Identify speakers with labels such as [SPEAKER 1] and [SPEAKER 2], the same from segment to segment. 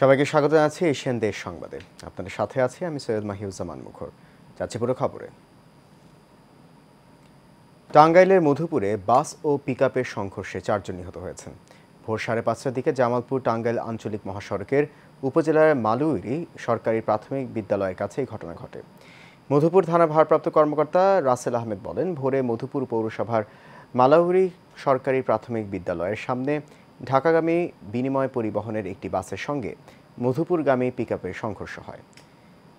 [SPEAKER 1] সবাইকে স্বাগত জানাচ্ছি এশিয়ান দেশ সংবাদে। আপনাদের সাথে আছি আমি সৈয়দ মাহিউজ্জামান মুখর। যাচ্ছি পুরো খবরে। টাঙ্গাইলের মধুপুরে বাস ও পিকআপের সংঘর্ষে 4 জন নিহত হয়েছেন। ভোর 5:30টার দিকে জামালপুর টাঙ্গাইল আঞ্চলিক মহাসড়কের উপজেলার মালুইরি সরকারি প্রাথমিক বিদ্যালয়ের কাছে এই ঘটনা ঘটে। মধুপুর থানা ভারপ্রাপ্ত কর্মকর্তা রাসেল আহমেদ বলেন, ভোরে মধুপুর পৌরসভার মালাউরি সরকারি প্রাথমিক বিদ্যালয়ের সামনে ঢাকাগামী বিনিময় পরিবহনের একটি বাসের সঙ্গে মধুপুরগামী পিকআপের সংঘর্ষ হয়।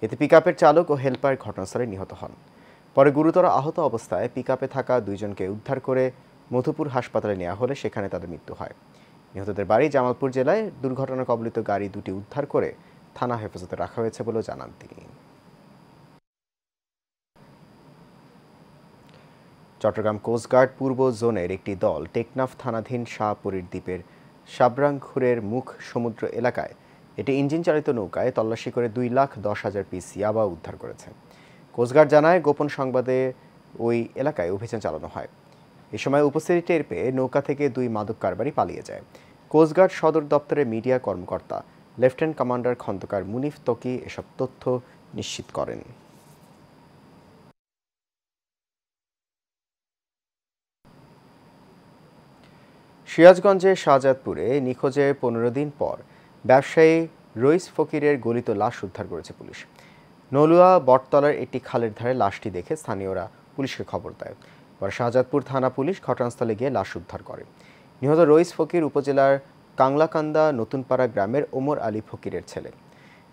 [SPEAKER 1] এতে পিকআপের চালক ও হেলপার ঘটনাস্থলে নিহত হন। পরে গুরুতর আহত অবস্থায় পিকআপে থাকা 2 জনকে উদ্ধার করে মধুপুর হাসপাতালে নেওয়া হলে সেখানে তাদের মৃত্যু হয়। নিহতদের বাড়ি জামালপুর জেলায়। দুর্ঘটনা কবলিত গাড়ি দুটি উদ্ধার করে থানা হেফাজতে রাখা হয়েছে বলেও জানান তিনি। চট্টগ্রাম কোস্টগার্ড পূর্ব জোনের একটি দল টেকনাফ থানাধীন শাহপুরীর দ্বীপের সাবরাংখুরের মুখ সমুদ্র এলাকায় এটি ইঞ্জিন চালিত নৌকায় তল্লাশি করে 2,10,000 পিস ইয়াবা উদ্ধার করেছে। কোস্টগার্ড জানায়, গোপন সংবাদে ওই এলাকায় অভিযান চালানো হয়। এ সময় উপস্থিতি টের পেয়ে নৌকা থেকে 2 মাদক কারবারি পালিয়ে যায়। কোস্টগার্ড সদর দপ্তরের মিডিয়া কর্মকর্তা লেফটেন্যান্ট কমান্ডার খন্দকার মুনিফ তকি এসব তথ্য নিশ্চিত করেন। সিরাজগঞ্জে শাহজাদপুরে নিখোঁজের 15 দিন পর ব্যবসায়ী রইস ফকিরের গলিত লাশ উদ্ধার করেছে পুলিশ। নলুয়া বটতলার একটি খালের ধারে লাশটি দেখে স্থানীয়রা পুলিশকে খবর দেয়। পরে শাহজাদপুর থানা পুলিশ ঘটনাস্থলে গিয়ে লাশ উদ্ধার করে। নিহত রইস ফকির উপজেলার কাংলাকান্দা নতুনপাড়া গ্রামের ওমর আলী ফকিরের ছেলে।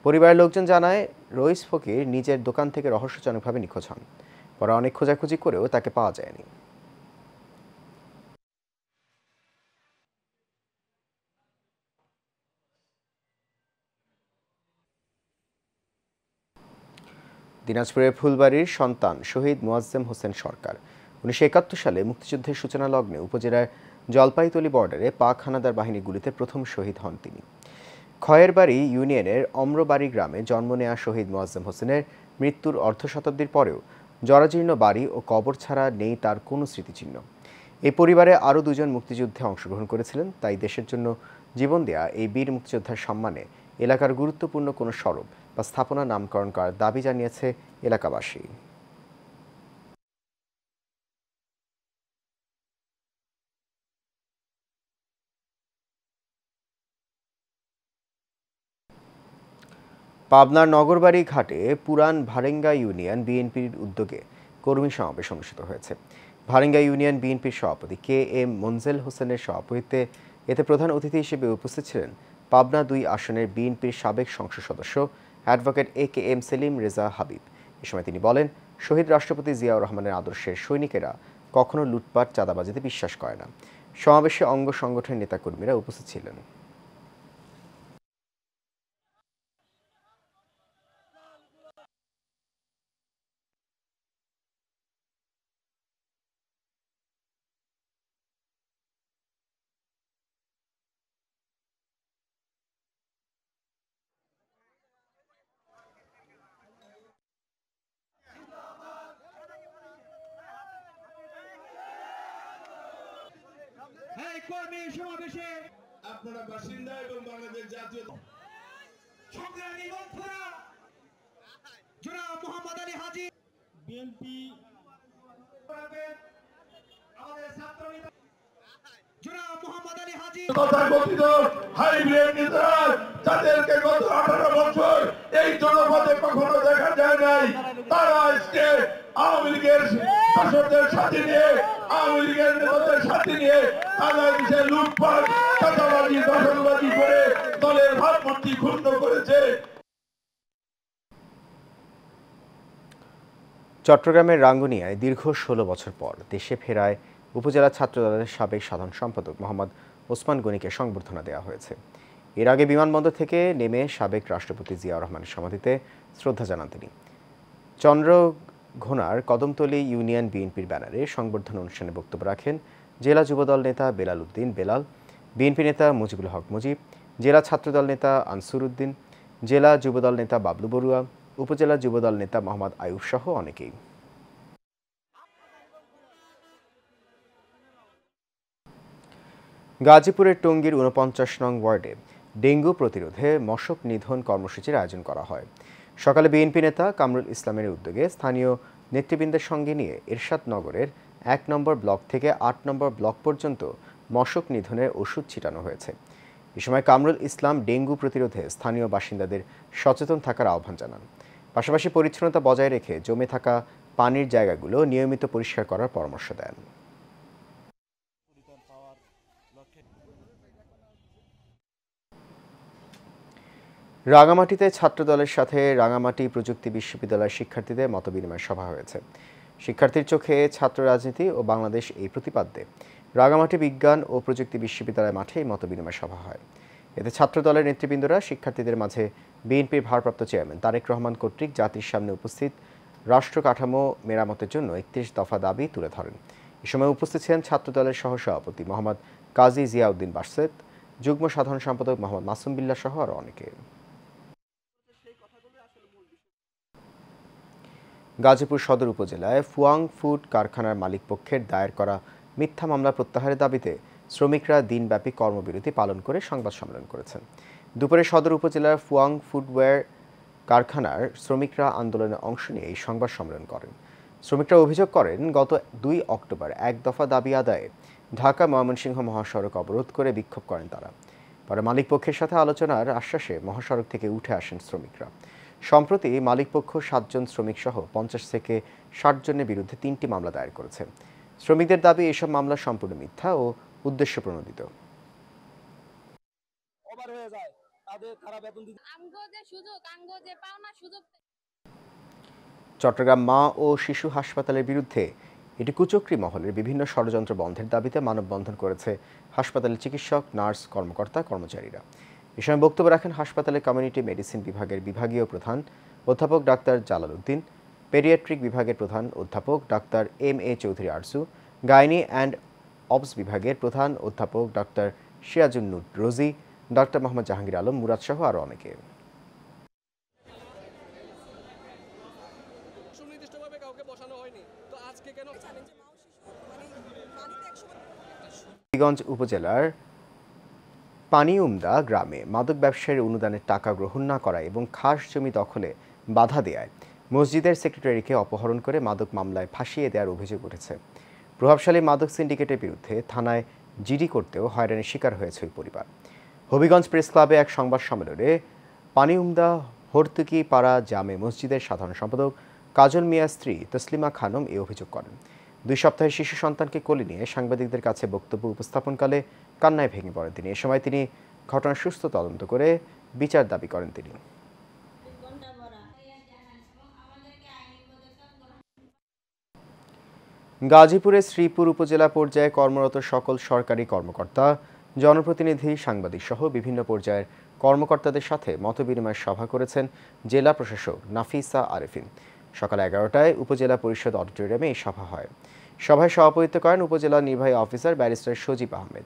[SPEAKER 1] পরিবারের লোকজন জানায়, রইস ফকির নিজের দোকান থেকে রহস্যজনকভাবে নিখোঁজ হন। পরে অনেক খোঁজাখুঁজি করেও তাকে পাওয়া যায়নি। দিনাজপুরের ফুলবাড়ির সন্তান শহীদ মোয়াজ্জেম হোসেন সরকার 1971 সালে মুক্তিযুদ্ধের সূচনা লগ্নে উপজেলার জলপাইতলি বর্ডারে পাক হানাদার বাহিনীর গুলিতে প্রথম শহীদ হন তিনি। খয়েরবাড়ি ইউনিয়নের অম্রবাড়ি গ্রামে জন্ম নেওয়া শহীদ মোয়াজ্জেম হোসেনের মৃত্যুর অর্ধশতাব্দীর পরেও জরাজীর্ণ বাড়ি ও কবর ছাড়া নেই তার কোনো স্মৃতিচিহ্ন। এই পরিবারে আরও 2 জন মুক্তিযুদ্ধে অংশগ্রহণ করেছিলেন। তাই দেশের জন্য জীবন দেয়া এই বীর মুক্তিযোদ্ধার সম্মানে এলাকার গুরুত্বপূর্ণ কোনো সড়ক বা স্থাপনা নামকরণ করার দাবি জানিয়েছে এলাকাবাসী। পাবনার নগরবাড়ি ঘাটে পুরান ভারেঙ্গা ইউনিয়ন বিএনপির উদ্যোগে কর্মী সমাবেশ অনুষ্ঠিত হয়েছে। ভারেঙ্গা ইউনিয়ন বিএনপির সভাপতি KM মনজেল হোসেনের সভাপতিত্বে এতে প্রধান অতিথি হিসেবে উপস্থিত ছিলেন পাবনা 2 আসনের বিএনপির সাবেক সংসদ সদস্য অ্যাডভোকেট AKM সেলিম রেজা হাবিব। এ সময় তিনি বলেন, শহীদ রাষ্ট্রপতি জিয়াউর রহমানের আদর্শের সৈনিকেরা কখনো লুটপাট চাঁদাবাজিতে বিশ্বাস করে না। সমাবেশে অঙ্গ সংগঠনের নেতাকর্মীরা উপস্থিত ছিলেন।
[SPEAKER 2] কর্মী সমাবেশে আপনারা বাসিন্দা এবং বাংলাদেশ জাতীয় সংগ্রামী বন্ধুরা, জনাব মোহাম্মদ আলী হাজী বিএনপি আমাদের ছাত্র নেতা জনাব মোহাম্মদ আলী হাজী
[SPEAKER 3] তথাকথিত হাইব্রিড নেতারা যাদেরকে গত 18 বছর এই জনপদে কখনো দেখা যায় নাই, তারা আজকে আওয়ামী লীগের শাসকদের সাথে নিয়ে, আওয়ামী লীগের নেতাদের সাথে নিয়ে তারা এসে লুটপাট চাঁদাবাজি দখলবাজি করে দলের ভাবমূর্তি ক্ষুণ্ণ করেছে।
[SPEAKER 1] চট্টগ্রামের রাঙ্গুনিয়ায় দীর্ঘ 16 বছর পর দেশে ফেরায় উপজেলা ছাত্রদলের সাবেক সাধারণ সম্পাদক মোহাম্মদ ওসমান গনিকে সংবর্ধনা দেওয়া হয়েছে। এর আগে বিমানবন্দর থেকে নেমে সাবেক রাষ্ট্রপতি জিয়াউর রহমানের সমাধিতে শ্রদ্ধা জানান তিনি। চন্দ্রঘোনার কদমতলী ইউনিয়ন বিএনপির ব্যানারে সংবর্ধনা অনুষ্ঠানে বক্তব্য রাখেন জেলা যুবদল নেতা বেলাল উদ্দিন বেলাল, বিএনপি নেতা মুজিবুল হক মুজিব, জেলা ছাত্রদল নেতা আনসুর উদ্দিন, জেলা যুবদল নেতা বাবলু বড়ুয়া, উপজেলা যুবদল নেতা মোহাম্মদ আয়ুব সহ অনেকেই। গাজীপুরের টঙ্গীর 49 নং ওয়ার্ডে ডেঙ্গু প্রতিরোধে মশক নিধন কর্মসূচির আয়োজন করা হয়। সকালে বিএনপি নেতা কামরুল ইসলামের উদ্যোগে স্থানীয় নেতৃবৃন্দের সঙ্গে নিয়ে এরশাদ নগরের 1 নম্বর ব্লক থেকে 8 নম্বর ব্লক পর্যন্ত মশক নিধনের ওষুধ ছিটানো হয়েছে। এ সময় কামরুল ইসলাম ডেঙ্গু প্রতিরোধে স্থানীয় বাসিন্দাদের সচেতন থাকার আহ্বান জানান। পাশাপাশি পরিচ্ছন্নতা বজায় রেখে জমে থাকা পানির জায়গাগুলো নিয়মিত পরিষ্কার করার পরামর্শ দেন। রাঙামাটিতে ছাত্রদলের সাথে রাঙামাটি প্রযুক্তি বিশ্ববিদ্যালয়ের শিক্ষার্থীদের মতবিনিময় সভা হয়েছে। শিক্ষার্থীর চোখে ছাত্র রাজনীতি ও বাংলাদেশ এই প্রতিপাদ্যে রাঙামাটি বিজ্ঞান ও প্রযুক্তি বিশ্ববিদ্যালয় মাঠে এই মতবিনিময় সভা হয়। এতে ছাত্রদলের নেতৃবৃন্দরা শিক্ষার্থীদের মাঝে বিএনপির ভারপ্রাপ্ত চেয়ারম্যান তারেক রহমান কর্তৃক জাতির সামনে উপস্থিত রাষ্ট্র কাঠামো মেরামতের জন্য 31 দফা দাবি তুলে ধরেন। এ সময় উপস্থিত ছিলেন ছাত্রদলের সহসভাপতি মোহাম্মদ কাজী জিয়াউদ্দিন বাসেত, যুগ্ম সাধারণ সম্পাদক মোহাম্মদ মাসুম বিল্লাহ সহ আরও অনেকে। গাজীপুর সদর উপজেলায় ফুয়াং ফুড কারখানার মালিকপক্ষের দায়ের করা মিথ্যা মামলা প্রত্যাহারের দাবিতে শ্রমিকরা দিনব্যাপী কর্মবিরতি পালন করে সংবাদ সম্মেলন করেছেন। দুপুরে সদর উপজেলার ফুয়াং ফুডওয়্যার কারখানার শ্রমিকরা আন্দোলনে অংশ নিয়ে এই সংবাদ সম্মেলন করেন। শ্রমিকরা অভিযোগ করেন, গত 2 অক্টোবর 1 দফা দাবি আদায়ে ঢাকা ময়মনসিংহ মহাসড়ক অবরোধ করে বিক্ষোভ করেন তারা। পরে মালিকপক্ষের সাথে আলোচনার আশ্বাসে মহাসড়ক থেকে উঠে আসেন শ্রমিকরা। সম্প্রতি মালিকপক্ষ 7 জন শ্রমিক সহ 50 থেকে 60 জনের বিরুদ্ধে 3টি মামলা দায়ের করেছে। শ্রমিকদের দাবি, এসব মামলা সম্পূর্ণ মিথ্যা ও উদ্দেশ্য প্রণোদিত। চট্টগ্রাম মা ও শিশু হাসপাতালের বিরুদ্ধে এটি কুচক্রী মহলের বিভিন্ন ষড়যন্ত্র বন্ধের দাবিতে মানববন্ধন করেছে হাসপাতালের চিকিৎসক, নার্স, কর্মকর্তা, কর্মচারীরা। এ সময় বক্তব্য রাখেন হাসপাতালের কমিউনিটি মেডিসিন বিভাগের বিভাগীয় প্রধান অধ্যাপক ডাক্তার জালাল উদ্দিন, পেডিয়াট্রিক বিভাগের প্রধান অধ্যাপক doctor MA Chowdhury Arzu, gynae and obs বিভাগের প্রধান অধ্যাপক ডাক্তার সিরাজুন নূর রোজি, ডাক্তার মোহাম্মদ জাহাঙ্গীর আলম মুরাদ সহ আরও অনেকে। হবিগঞ্জ উপজেলার পানিউমদা গ্রামে মাদক ব্যবসায়ীর অনুদানের টাকা গ্রহণ না করা এবং খাস জমি দখলে বাধা দেয়ায় মসজিদের সেক্রেটারিকে অপহরণ করে মাদক মামলায় ফাঁসিয়ে দেওয়ার অভিযোগ উঠেছে। প্রভাবশালী মাদক সিন্ডিকেটের বিরুদ্ধে থানায় জিডি করতেও হয়রানির শিকার হয়েছে ওই পরিবার। হবিগঞ্জ প্রেস ক্লাবে এক সংবাদ সম্মেলনে পানিউমদা হর্তুকি পাড়া জামে মসজিদের সাধারণ সম্পাদক কাজল মিয়ার স্ত্রী তসলিমা খানম এই অভিযোগ করেন। 2 সপ্তাহের শিশু সন্তানকে কোলে নিয়ে সাংবাদিকদের কাছে বক্তব্য উপস্থাপনকালে কান্নায় ভেঙে পড়েন তিনি। এ সময় তিনি ঘটনার সুষ্ঠু তদন্ত করে বিচার দাবি করেন তিনি। গাজীপুরের শ্রীপুর উপজেলা পর্যায়ে কর্মরত সকল সরকারি কর্মকর্তা, জনপ্রতিনিধি, সাংবাদিক সহ বিভিন্ন পর্যায়ের কর্মকর্তাদের সাথে মতবিনিময় সভা করেছেন জেলা প্রশাসক নাফিসা আরেফিন। সকাল 11টায় উপজেলা পরিষদ অডিটোরিয়ামে এই সভা হয়। সভায় সভাপতিত্ব করেন উপজেলা নির্বাহী অফিসার ব্যারিস্টার সজীব আহমেদ।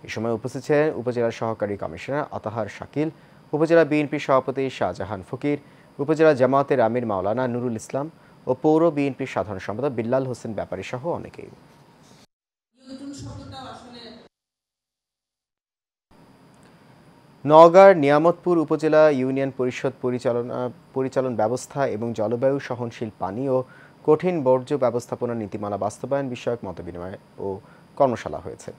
[SPEAKER 1] এ সময় উপস্থিত ছিলেন উপজেলার সহকারী কমিশনার আতাহার শাকিল, উপজেলা বিএনপি সভাপতি শাহজাহান ফকির, উপজেলা জামায়াতের আমির মাওলানা নুরুল ইসলাম ও পৌর বিএনপির সাধারণ সম্পাদক বিল্লাল হোসেন ব্যাপারী সহ অনেকেই। নওগাঁর নিয়ামতপুর উপজেলা ইউনিয়ন পরিষদ পরিচালন ব্যবস্থা এবং জলবায়ু সহনশীল পানি ও কঠিন বর্জ্য ব্যবস্থাপনা নীতিমালা বাস্তবায়ন বিষয়ক মতবিনিময় ও কর্মশালা হয়েছে।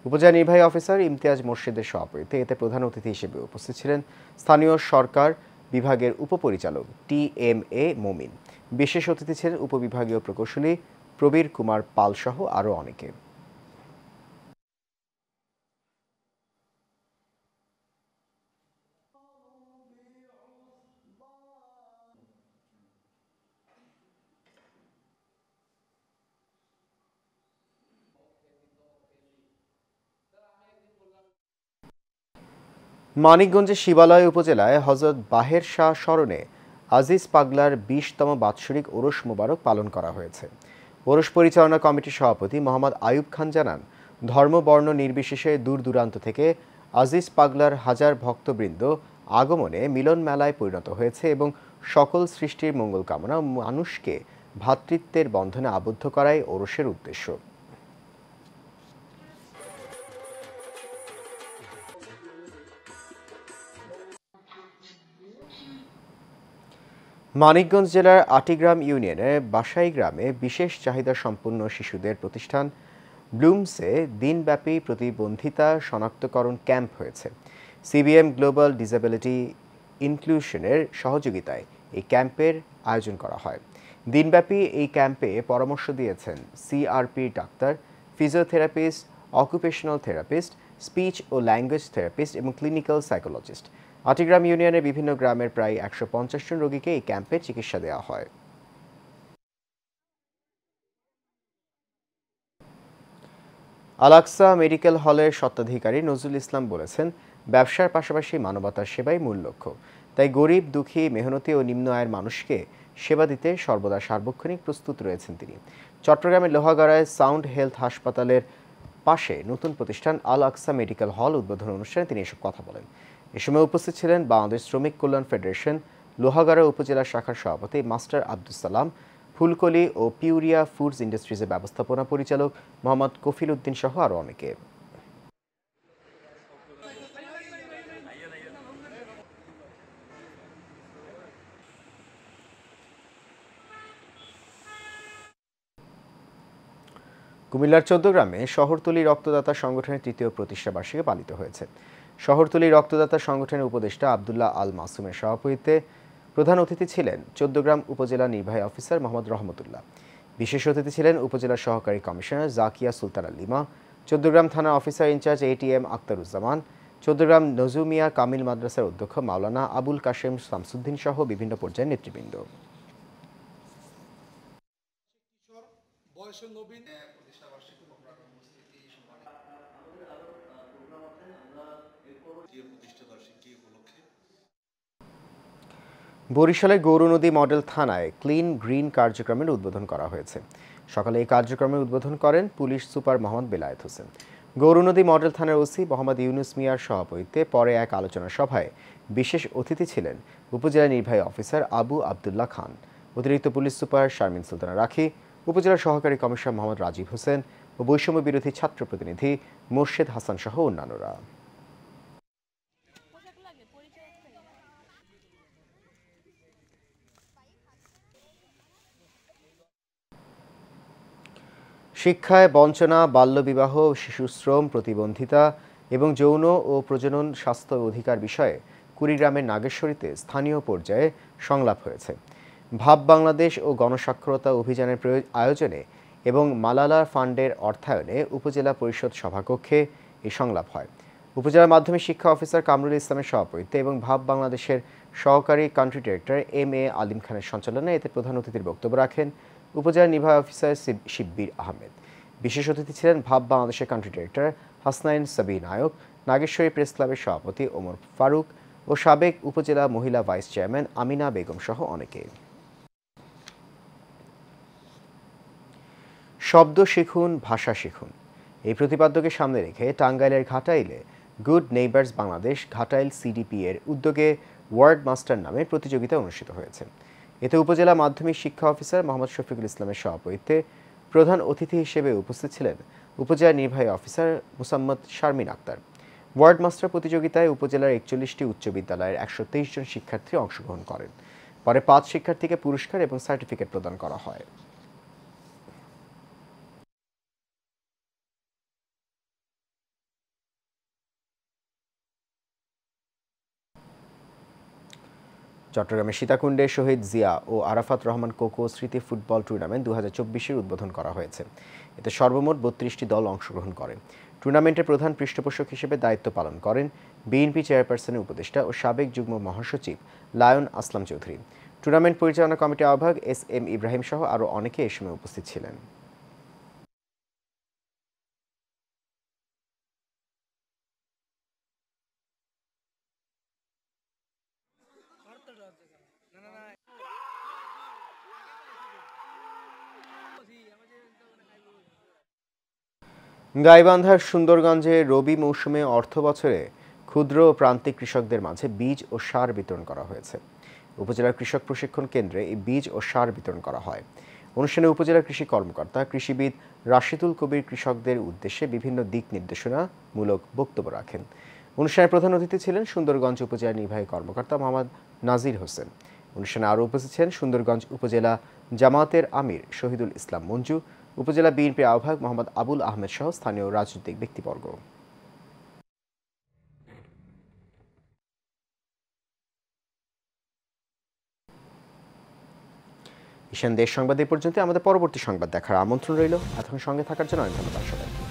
[SPEAKER 1] উপজেলা নির্বাহী অফিসার ইমতিয়াজ মোর্শেদের সভাপতিত্বে এতে প্রধান অতিথি হিসেবে উপস্থিত ছিলেন স্থানীয় সরকার বিভাগের উপপরিচালক TMA মমিন। বিশেষ অতিথি ছিলেন উপবিভাগীয় প্রকৌশলী প্রবীর কুমার পাল সহ আরও অনেকে। মানিকগঞ্জের শিবালয় উপজেলায় হযরত বাহের শাহ স্মরণে আজিজ পাগলার 20তম বাৎসরিক ওরস মোবারক পালন করা হয়েছে। ওরস পরিচালনা কমিটির সভাপতি মোহাম্মদ আয়ুব খান জানান, ধর্ম বর্ণ নির্বিশেষে দূর দূরান্ত থেকে আজিজ পাগলার হাজার ভক্তবৃন্দ আগমনে মিলন মেলায় পরিণত হয়েছে এবং সকল সৃষ্টির মঙ্গল কামনা মানুষকে ভ্রাতৃত্বের বন্ধনে আবদ্ধ করাই ওরসের উদ্দেশ্য। মানিকগঞ্জ জেলার আটিগ্রাম ইউনিয়নের বাসাই গ্রামে বিশেষ চাহিদা সম্পন্ন শিশুদের প্রতিষ্ঠান ব্লুমসে দিনব্যাপী প্রতিবন্ধিতা শনাক্তকরণ ক্যাম্প হয়েছে। সিবিএম গ্লোবাল ডিসেবিলিটি ইনক্লুশনের সহযোগিতায় এই ক্যাম্পের আয়োজন করা হয়। দিনব্যাপী এই ক্যাম্পে পরামর্শ দিয়েছেন CRP doctor, physiotherapist, occupational therapist, speech ও ল্যাঙ্গুয়েজ থেরাপিস্ট এবং ক্লিনিক্যাল সাইকোলজিস্ট। আটিগ্রাম ইউনিয়নের বিভিন্ন গ্রামের প্রায় ১৫০ জন রোগীকে এই ক্যাম্পে চিকিৎসা দেওয়া হয়। আল-আকসা মেডিকেল হলের স্বত্বাধিকারী নজরুল ইসলাম বলেছেন, ব্যবসার পাশাপাশি মানবতার সেবাই মূল লক্ষ্য। তাই গরিব, দুঃখী, মেহনতি ও নিম্ন আয়ের মানুষকে সেবা দিতে সর্বদা সার্বক্ষণিক প্রস্তুত রয়েছেন তিনি। চট্টগ্রামের লোহাগাড়ায় সাউন্ড হেলথ হাসপাতালের পাশে নতুন প্রতিষ্ঠান আল-আকসা মেডিকেল হল উদ্বোধন অনুষ্ঠানে তিনি এসব কথা বলেন। এ সময় উপস্থিত ছিলেন বাংলাদেশ শ্রমিক কল্যাণ ফেডারেশন লোহাগাড়া উপজেলা শাখার সভাপতি মাস্টার আব্দুস সালাম, ফুলকলি ও পিউরিয়া ফুডস ইন্ডাস্ট্রিজের ব্যবস্থাপনা পরিচালক মোহাম্মদ কফিল উদ্দিন সহ আরও অনেকে। কুমিল্লার চৌদ্দগ্রামে শহরতলী রক্তদাতা সংগঠনের তৃতীয় প্রতিষ্ঠাবার্ষিকী পালিত হয়েছে। শহরতলী রক্তদাতা সংগঠনের উপদেষ্টা আবদুল্লাহ আল মাসুমের সভাপতিত্বে প্রধান অতিথি ছিলেন চৌদ্দগ্রাম উপজেলা নির্বাহী অফিসার মোহাম্মদ রহমতুল্লাহ। বিশেষ অতিথি ছিলেন উপজেলার সহকারী কমিশনার জাকিয়া সুলতানা লিমা, চৌদ্দগ্রাম থানা officer in charge A T M Aktaruzzaman, Chauddagram Nazumia Kamil মাদ্রাসার অধ্যক্ষ মাওলানা আবুল কাশেম শামসুদ্দিন সহ বিভিন্ন পর্যায়ের নেতৃবৃন্দ। বরিশালের গৌরনদী মডেল থানায় ক্লিন গ্রিন কার্যক্রমের উদ্বোধন করা হয়েছে। সকালে এই কার্যক্রমের উদ্বোধন করেন police super Mohammad Belayet Hossain. Gournadi model থানার ওসি মোহাম্মদ ইউনুস মিয়ার সভাপতিত্বে পরে এক আলোচনা সভায় বিশেষ অতিথি ছিলেন উপজেলা নির্বাহী অফিসার আবু আবদুল্লাহ খান, অতিরিক্ত পুলিশ সুপার শারমিন সুলতানা রাখি, উপজেলা সহকারী কমিশনার মোহাম্মদ রাজীব হোসেন ও বৈষম্য বিরোধী ছাত্র প্রতিনিধি মোর্শেদ হাসান সহ অন্যান্যরা। শিক্ষায় বঞ্চনা, বাল্যবিবাহ, শিশুশ্রম, প্রতিবন্ধিতা এবং যৌন ও প্রজনন স্বাস্থ্য অধিকার বিষয়ে কুড়িগ্রামের নাগেশ্বরীতে স্থানীয় পর্যায়ে সংলাপ হয়েছে। ভাব বাংলাদেশ ও গণসাক্ষরতা অভিযানের আয়োজনে এবং মালালা ফান্ডের অর্থায়নে উপজেলা পরিষদ সভাকক্ষে এই সংলাপ হয়। উপজেলা মাধ্যমিক শিক্ষা অফিসার কামরুল ইসলামের সভাপতিত্বে এবং ভাব বাংলাদেশের সহকারী কান্ট্রি ডিরেক্টর এম.এ. আলিম খানের সঞ্চালনায় এতে প্রধান অতিথির বক্তব্য রাখেন উপজেলা নির্বাহী অফিসার শিব্বির আহমেদ। বিশেষ অতিথি ছিলেন ভাব বাংলাদেশের কান্ট্রি ডিরেক্টর হাসনাইন সাবি নায়ক, নাগেশ্বরী প্রেস ক্লাবের সভাপতি ওমর ফারুক ও সাবেক উপজেলা মহিলা ভাইস চেয়ারম্যান আমিনা বেগম সহ অনেকে। শব্দ শিখুন, ভাষা শিখুন, এই প্রতিপাদ্যকে সামনে রেখে টাঙ্গাইলের ঘাটাইলে good neighbours Bangladesh Ghatail CDP এর উদ্যোগে ওয়ার্ড মাস্টার নামে প্রতিযোগিতা অনুষ্ঠিত হয়েছে। এতে উপজেলা মাধ্যমিক শিক্ষা অফিসার মোহাম্মদ শফিকুল ইসলামের সভাপতিত্বে প্রধান অতিথি হিসেবে উপস্থিত ছিলেন উপজেলা নির্বাহী officer Musammat Sharmin Akter. Word master প্রতিযোগিতায় উপজেলার ৪১টি উচ্চ বিদ্যালয়ের ১২৩ জন শিক্ষার্থী অংশগ্রহণ করেন। পরে ৫ শিক্ষার্থীকে পুরস্কার এবং সার্টিফিকেট প্রদান করা হয়। চট্টগ্রামের সীতাকুণ্ডে শহীদ জিয়া ও আরাফাত রহমান কোকো স্মৃতি ফুটবল টুর্নামেন্ট ২০২৪-এর উদ্বোধন করা হয়েছে। এতে সর্বমোট ৩২টি দল অংশগ্রহণ করে। টুর্নামেন্টের প্রধান পৃষ্ঠপোষক হিসেবে দায়িত্ব পালন করেন বিএনপি চেয়ারপারসনের উপদেষ্টা ও সাবেক যুগ্ম মহাসচিব লায়ন আসলাম চৌধুরী। টুর্নামেন্ট পরিচালনা কমিটির আহ্বায়ক এস.এম. ইব্রাহিম সহ আরও অনেকে এ সময় উপস্থিত ছিলেন। গাইবান্ধার সুন্দরগঞ্জে রবি মৌসুমে অর্থ বছরে ক্ষুদ্র ও প্রান্তিক কৃষকদের মাঝে বীজ ও সার বিতরণ করা হয়েছে। উপজেলার কৃষক প্রশিক্ষণ কেন্দ্রে এই বীজ ও সার বিতরণ করা হয়। অনুষ্ঠানে উপজেলা কৃষি কর্মকর্তা কৃষিবিদ রাশিদুল কবির কৃষকদের উদ্দেশ্যে বিভিন্ন দিক নির্দেশনামূলক বক্তব্য রাখেন। অনুষ্ঠানে প্রধান অতিথি ছিলেন সুন্দরগঞ্জ উপজেলা নির্বাহী কর্মকর্তা মোহাম্মদ নাজির হোসেন। অনুষ্ঠানে আরও উপস্থিত ছিলেন সুন্দরগঞ্জ উপজেলা জামায়াতের আমির শহীদুল ইসলাম মঞ্জু, উপজেলা বিএনপির আহ্বায়ক মোহাম্মদ আবুল আহমেদ সহ স্থানীয় রাজনৈতিক ব্যক্তিবর্গ। ঈশান দেশ সংবাদ এই পর্যন্ত। আমাদের পরবর্তী সংবাদ দেখার আমন্ত্রণ রইল। এতক্ষণ সঙ্গে থাকার জন্য অনেক ধন্যবাদ সবাই।